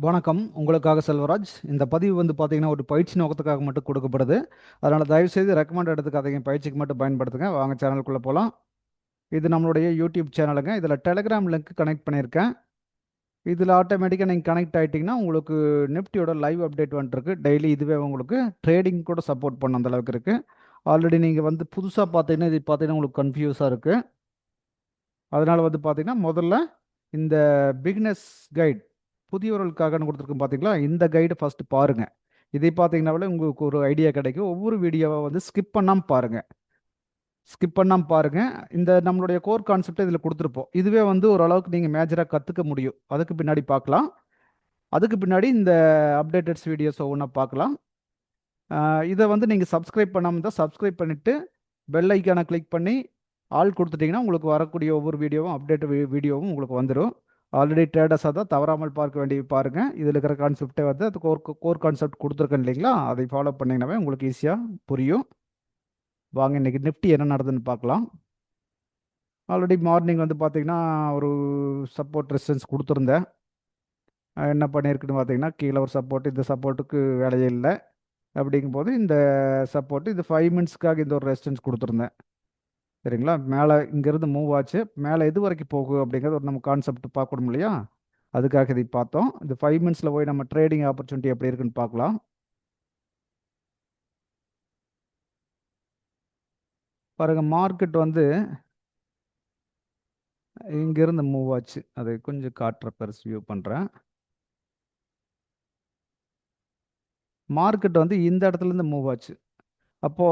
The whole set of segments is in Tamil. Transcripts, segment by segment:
வணக்கம். உங்களுக்காக செல்வராஜ். இந்த பதிவு பார்த்தீங்கன்னா, ஒரு பயிற்சி நோக்கத்துக்காக மட்டும் கொடுக்கப்படுது. அதனால தயவுசெய்து ரெக்கமெண்ட் எடுத்துக்காதீங்க. பயிற்சிக்கு மட்டும் பயன்படுத்துங்க. வாங்க சேனலுக்குள்ள போலாம். இது நம்மளுடைய யூடியூப் சேனலுங்க. இதில டெலகிராம் லிங்க் கனெக்ட் பண்ணியிருக்கேன். இதில ஆட்டோமேட்டிக்கா நீங்க கனெக்ட் ஆயிட்டீங்கன்னா, உங்களுக்கு நிஃப்டியோட லைவ் அப்டேட் வந்துட்டுருக்கு. டெய்லி இதுவே உங்களுக்கு ட்ரேடிங் கூட சப்போர்ட் பண்ணும் அந்த அளவுக்கு இருக்கு. ஆல்ரெடி நீங்க புதுசா பார்த்தீங்கன்னா, இது பார்த்தீங்கன்னா உங்களுக்கு கன்ஃப்யூஸா இருக்கு. அதனால பார்த்தீங்கன்னா, முதல்ல இந்த பிகினர்ஸ் கைட் புதியவர்களுக்காகன்னு கொடுத்துருக்கோம் பார்த்தீங்களா? இந்த கைடு ஃபர்ஸ்ட் பாருங்க. இதை பார்த்தீங்கன்னாவே உங்களுக்கு ஒரு ஐடியா கிடைக்கும். ஒவ்வொரு வீடியோவா ஸ்கிப் பண்ணாம பாருங்க. ஸ்கிப் பண்ணாம பாருங்க. இந்த நம்மளுடைய கோர் கான்செப்ட் இதில குடுத்துருப்போம். இதுவே ஓரளவுக்கு நீங்க மேஜரா கத்துக்க முடியும். அதுக்கு பின்னாடி பார்க்கலாம். அதுக்கு பின்னாடி இந்த அப்டேட்டட்ஸ் வீடியோஸ் ஒவ்வொண்ணா பார்க்கலாம். இத நீங்க சப்ஸ்கிரைப் பண்ணாம இருந்தா சப்ஸ்கிரைப் பண்ணிட்டு, பெல் ஐகான கிளிக் பண்ணி, ஆல் குடுத்துட்டீங்கன்னா, உங்களுக்கு வரக்கூடிய ஒவ்வொரு வீடியோவும் அப்டேட் வீடியோவும் உங்களுக்கு வந்துரும். ஆல்ரெடி ட்ரேடர்ஸா தான் தவறாமல் பார்க்க வேண்டியது பாருங்க. இதில இருக்கிற கான்செப்ட்டே அது கோர் கான்செப்ட் குடுத்துருக்கேன் இல்லைங்களா? அதை ஃபாலோ பண்ணீங்கன்னாவே உங்களுக்கு ஈஸியா புரியும். வாங்க இன்னைக்கு நிஃப்டி என்ன நடக்குதுன்னு பார்க்கலாம். ஆல்ரெடி மார்னிங் பார்த்தீங்கன்னா, ஒரு சப்போர்ட் ரெசிஸ்டன்ஸ் குடுத்துருந்தேன். என்ன பண்ணியிருக்குன்னு பார்த்தீங்கன்னா, கீழ ஒரு சப்போர்ட், இந்த சப்போர்ட்டுக்கு வேலையே இல்ல. அப்படிங்கும்போது இந்த சப்போர்ட் இது 5 மினிட்ஸ்க்காக இந்த ஒரு ரெசிஸ்டன்ஸ் குடுத்துருந்தேன். சரிங்களா? மேல இங்கேருந்து மூவ் ஆச்சு. மேல எது வரைக்கும் போகும் அப்படிங்கிறது ஒரு நம்ம கான்செப்ட் பார்க்கணும் இல்லையா? அதுக்காக இதை பார்த்தோம். இந்த 5 மினிட்ஸ்ல போய் நம்ம ட்ரேடிங் ஆப்பர்ச்சுனிட்டி எப்படி இருக்குன்னு பார்க்கலாம். பாருங்க மார்க்கெட் இங்கேருந்து மூவ் ஆச்சு. அதை கொஞ்சம் காட்டுறேன், பெருசு வியூ பண்றேன். மார்க்கெட் இந்த இடத்துலேருந்து மூவ் ஆச்சு. அப்போ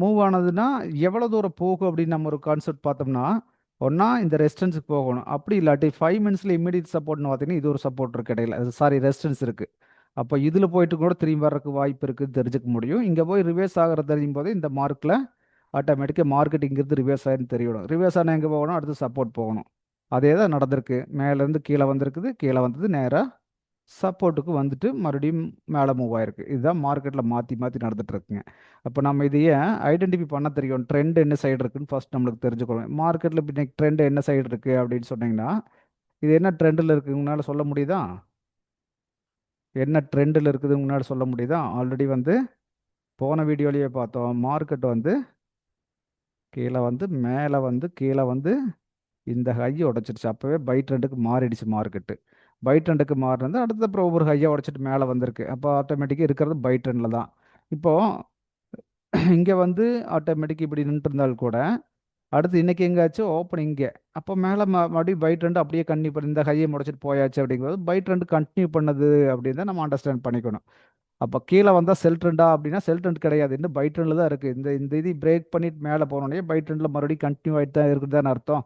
மூவ் ஆனதுன்னா, எவ்வளோ தூரம் போகும் அப்படின்னு நம்ம ஒரு கான்செப்ட் பார்த்தோம்னா, ஒண்ணா இந்த ரெசிஸ்டன்ஸ்க்கு போகணும். அப்படி இல்லாட்டி 5 மினிட்ஸ்ல இம்மீடியட் சப்போர்ட்ன்னு பார்த்தீங்கன்னா, இது ஒரு சப்போர்ட் இருக்கு இடையில. சாரி ரெசிஸ்டன்ஸ் இருக்கு. அப்போ இதில போயிட்டு கூட திரும்பி வர்றதுக்கு வாய்ப்பு இருக்குன்னு தெரிஞ்சுக்க முடியும். இங்க போய் ரிவர்ஸ் ஆகுறது தெரியும்போது, இந்த மார்க்ல ஆட்டோமேட்டிக்கா மார்க்கெட் இங்கிருந்து ரிவர்ஸ் ஆயிருன்னு தெரியணும். ரிவர்ஸ் ஆனா எங்க போகணும்? அடுத்து சப்போர்ட் போகணும். அதே தான் நடந்திருக்கு. மேலேருந்து கீழ வந்திருக்குது. கீழ வந்தது நேரா சப்போர்ட்டுக்கு வந்துட்டு மறுபடியும் மேலே மூவ் ஆயிருக்கு. இதுதான் மார்க்கெட்டில் மாற்றி மாற்றி நடந்துட்டு இருக்குங்க. அப்போ நம்ம இதை ஏன் ஐடென்டிஃபை பண்ண தெரியும், ட்ரெண்ட் என்ன சைடு இருக்குன்னு ஃபர்ஸ்ட் நம்மளுக்கு தெரிஞ்சுக்கணும். மார்க்கெட்டில் இப்போ இன்னைக்கு ட்ரெண்ட் என்ன சைடு இருக்குது அப்படின்னு சொன்னீங்கன்னா, இது என்ன ட்ரெண்டில் இருக்குது உங்களால் சொல்ல முடியுதா? என்ன ட்ரெண்டில் இருக்குது உங்களால் சொல்ல முடியுதா? ஆல்ரெடி போன வீடியோலேயே பார்த்தோம். மார்க்கெட் கீழே மேலே கீழே இந்த ஹையை உடைச்சிருச்சு. அப்போவே பை ட்ரெண்டுக்கு மாறிடுச்சு மார்க்கெட்டு. பை ட்ரெண்டுக்கு மாறினது அடுத்து அப்புறம் ஒவ்வொரு ஹையை உடைச்சிட்டு மேலே வந்திருக்கு. அப்போ ஆட்டோமேட்டிக்காக இருக்கிறது பை ட்ரெண்டில் தான். இப்போ இங்கே ஆட்டோமேட்டிக் இப்படி நின்றுட்டு இருந்தால் கூட அடுத்து இன்னைக்கு எங்காச்சும் ஓப்பன் இங்கே. அப்போ மேலே மறுபடியும் பை ட்ரெண்ட் அப்படியே கண்டினியூ பண்ணி இந்த ஹையை முடிச்சிட்டு போயாச்சு அப்படிங்கும்போது பை ட்ரெண்ட் கண்டினியூ பண்ணது அப்படின்னு தான் நம்ம அண்டர்ஸ்டாண்ட் பண்ணிக்கணும். அப்போ கீழே வந்தால் செல் ட்ரெண்டா அப்படின்னா செல் ட்ரெண்ட் கிடையாது. இன்னும் பை ட்ரெண்டில் தான் இருக்குது. இந்த இந்த இது பிரேக் பண்ணிட்டு மேலே போனோடனே பை ட்ரெண்டில் மறுபடியும் கண்டினியூ ஆகிட்டு தான் இருக்குதுன்னு அர்த்தம்.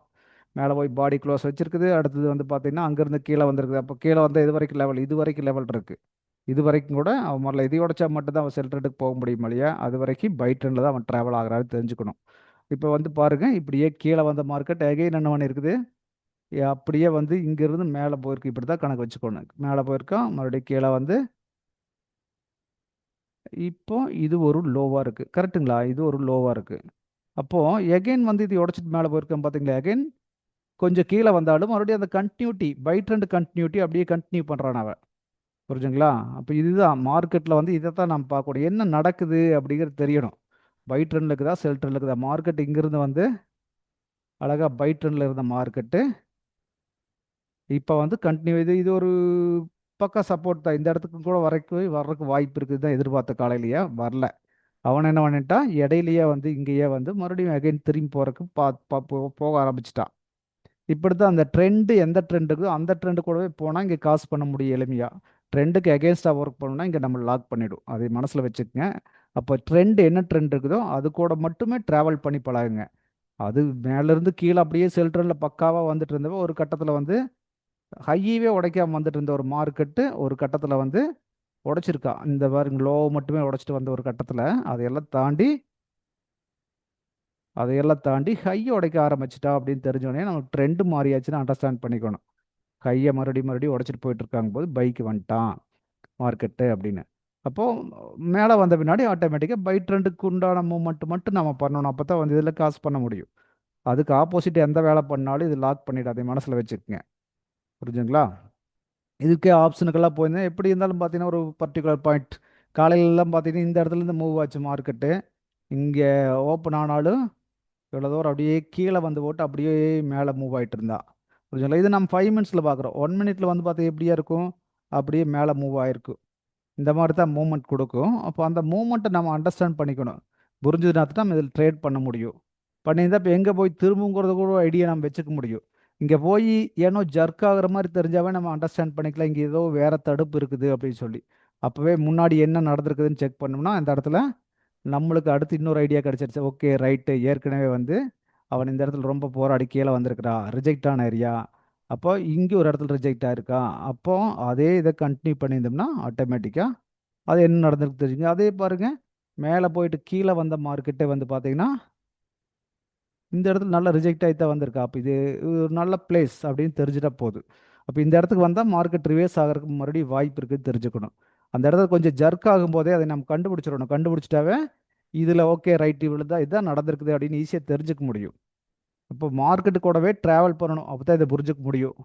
மேலே போய் பாடி க்ளோஸ் வச்சிருக்குது. அடுத்தது பார்த்தீங்கன்னா அங்கேருந்து கீழே வந்திருக்குது. அப்போ கீழே இது வரைக்கும் லெவல், இது வரைக்கும் லெவல் இருக்குது. இது வரைக்கும் கூட அவன் முதல்ல இதை உடைச்சா மட்டும் தான் அவன் செல் ட்ரெண்டுக்கு போக முடியும் இல்லையா? அது வரைக்கும் பை ட்ரெண்டில் தான் அவன் ட்ராவல் ஆகிறாரு தெரிஞ்சுக்கணும். இப்போ பாருங்க இப்படியே கீழே வந்த மார்க்கெட் அகைன் என்ன பண்ணியிருக்குது, அப்படியே இங்கிருந்து மேலே போயிருக்கு. இப்படி தான் கணக்கு வச்சுக்கணும். மேலே போயிருக்கான், மறுபடியும் கீழே இப்போ இது ஒரு லோவா இருக்கு. கரெக்ட்டுங்களா? இது ஒரு லோவா இருக்கு. அப்போ எகைன் இது உடைச்சிட்டு மேலே போயிருக்கேன் பார்த்தீங்களா? எகைன் கொஞ்சம் கீழே வந்தாலும் மறுபடியும் அந்த கன்டினியூட்டி பை ட்ரெண்ட் கன்டினியூட்டி அப்படியே கன்டினியூ பண்ணுறான் அவன். புரிஞ்சுங்களா? அப்போ இதுதான் மார்க்கெட்டில் இதை தான் நம்ம பார்க்கணும். என்ன நடக்குது அப்படிங்கிறது தெரியணும். பை ட்ரெண்ட்ல இருக்குதா, செல் ட்ரெண்ட்ல இருக்குதா? மார்க்கெட் இங்கிருந்து அழகா பை ட்ரெண்ட்ல இருந்த மார்க்கெட்டு இப்போ கண்டினியூ இது இது ஒரு பக்கா சப்போர்ட் தான். இந்த இடத்துக்கு கூட வர்றதுக்கு வாய்ப்பு இருக்குது தான் எதிர்பார்த்த காலையிலேயே வரல. அவன் என்ன பண்ணிட்டான், இடையிலேயே இங்கேயே மறுபடியும் அகைன் திரும்பி போறதுக்கு போக ஆரம்பிச்சிட்டான். இப்படி தான் அந்த ட்ரெண்டு எந்த ட்ரெண்ட் இருக்குதோ அந்த ட்ரெண்டு கூடவே போனால் இங்கே காசு பண்ண முடியும் எளிமையா. ட்ரெண்டுக்கு எகேன்ஸ்டாக ஒர்க் பண்ணணும்னா இங்கே நம்ம லாக் பண்ணிடும். அதை மனசில் வச்சுக்கோங்க. அப்போ ட்ரெண்ட் என்ன ட்ரெண்ட் இருக்குதோ அது கூட மட்டுமே ட்ராவல் பண்ணி பழகுங்க. அது மேலேருந்து கீழே அப்படியே செல் ட்ரெண்டில் பக்காவாக வந்துட்டு இருந்தவ ஒரு கட்டத்தில் ஹையவே உடைக்காம வந்துட்டு இருந்த ஒரு மார்க்கெட்டு ஒரு கட்டத்தில் உடைச்சிருக்கா. இந்த பாருங்க லோ மட்டுமே உடைச்சிட்டு வந்த ஒரு கட்டத்தில் அதையெல்லாம் தாண்டி ஹையை உடைக்க ஆரம்பிச்சிட்டா அப்படின்னு தெரிஞ்சோடனே நமக்கு ட்ரெண்டு மாறியாச்சுன்னு அண்டர்ஸ்டாண்ட் பண்ணிக்கணும். கையை மறுபடியும் மறுபடியும் உடைச்சிட்டு போயிட்டு இருக்காங்க போது பைக்கு வந்துட்டான் மார்க்கெட்டு அப்படின்னு. அப்போது மேலே வந்த பின்னாடி ஆட்டோமேட்டிக்காக பை ட்ரெண்டுக்கு உண்டான மூமெண்ட் மட்டும் நம்ம பண்ணணும். அப்போ தான் இதில் காசு பண்ண முடியும். அதுக்கு ஆப்போசிட் எந்த வேலை பண்ணாலும் இது லாக் பண்ணிடாதே, மனசில் வச்சுக்கோங்க. புரிஞ்சுங்களா? இதுக்கே ஆப்ஷனுக்கெல்லாம் போயிருந்தேன். எப்படி இருந்தாலும் பார்த்தீங்கன்னா ஒரு பர்டிகுலர் பாயிண்ட் காலையிலலாம் பார்த்தீங்கன்னா இந்த இடத்துலேருந்து மூவ் ஆச்சு மார்க்கெட்டு. இங்கே ஓப்பன் ஆனாலும் இவ்வளோ தூரம் அப்படியே கீழே வந்து போட்டு அப்படியே மேலே மூவ் ஆகிட்டு இருந்தா புரிஞ்சுங்களா. இது நம்ம 5 மினிட்ஸில் பார்க்குறோம். 1 மினிட்ல வந்து பார்த்தா எப்படியா இருக்கும், அப்படியே மேலே மூவ் ஆயிருக்கும். இந்த மாதிரி தான் மூவ்மெண்ட் கொடுக்கும். அப்போ அந்த மூவ்மெண்ட்டை நம்ம அண்டர்ஸ்டாண்ட் பண்ணிக்கணும். புரிஞ்சதுனா தான் நம்ம இதில் ட்ரேட் பண்ண முடியும். பண்ணியிருந்தா இப்போ எங்கே போய் திரும்புங்கிறத கூட ஐடியா நம்ம வச்சுக்க முடியும். இங்கே போய் ஏனோ ஜர்க் ஆகுற மாதிரி தெரிஞ்சாவே நம்ம அண்டர்ஸ்டாண்ட் பண்ணிக்கலாம் இங்கே ஏதோ வேற தடுப்பு இருக்குது அப்படின்னு சொல்லி. அப்போவே முன்னாடி என்ன நடந்திருக்குதுன்னு செக் பண்ணோம்னா இந்த இடத்துல நம்மளுக்கு அடுத்து இன்னொரு ஐடியா கிடைச்சிருச்சு. ஓகே ரைட்டு, ஏற்கனவே வந்து அவன் இந்த இடத்துல ரொம்ப போராடி கீழே வந்திருக்கிறா, ரிஜெக்ட் ஆன ஏரியா. அப்போ இங்கே ஒரு இடத்துல ரிஜெக்ட் ஆயிருக்கா. அப்போ அதே இதை கண்டினியூ பண்ணியிருந்தோம்னா ஆட்டோமேட்டிக்காக அது என்ன நடந்திருக்கு தெரியுங்க. அதே பாருங்க, மேலே போயிட்டு கீழே வந்த மார்க்கெட்டே வந்து பார்த்தீங்கன்னா இந்த இடத்துல நல்லா ரிஜெக்ட் ஆகி தான் வந்திருக்கா. அப்போ இது ஒரு நல்ல பிளேஸ் அப்படின்னு தெரிஞ்சுட்டா போதும். அப்போ இந்த இடத்துக்கு வந்தால் மார்க்கெட் ரிவேர்ஸ் ஆகிறதுக்கு மறுபடியும் வாய்ப்பு இருக்குன்னு தெரிஞ்சுக்கணும். அந்த இடத்துல கொஞ்சம் ஜர்க் ஆகும்போதே அதை நம்ம கண்டுபிடிச்சிடணும். கண்டுபிடிச்சிட்டாவே இதில் ஓகே ரைட் இவ்வளோ தான் இதான் நடந்திருக்குது அப்படின்னு ஈஸியாக தெரிஞ்சுக்க முடியும். இப்போ மார்க்கெட்டு கூடவே ட்ராவல் பண்ணணும், அப்போ தான் இதை புரிஞ்சுக்க முடியும்.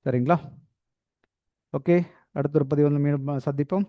சரிங்களா? ஓகே, அடுத்த ஒரு பதிவு வந்து மீண்டும் சந்திப்போம்.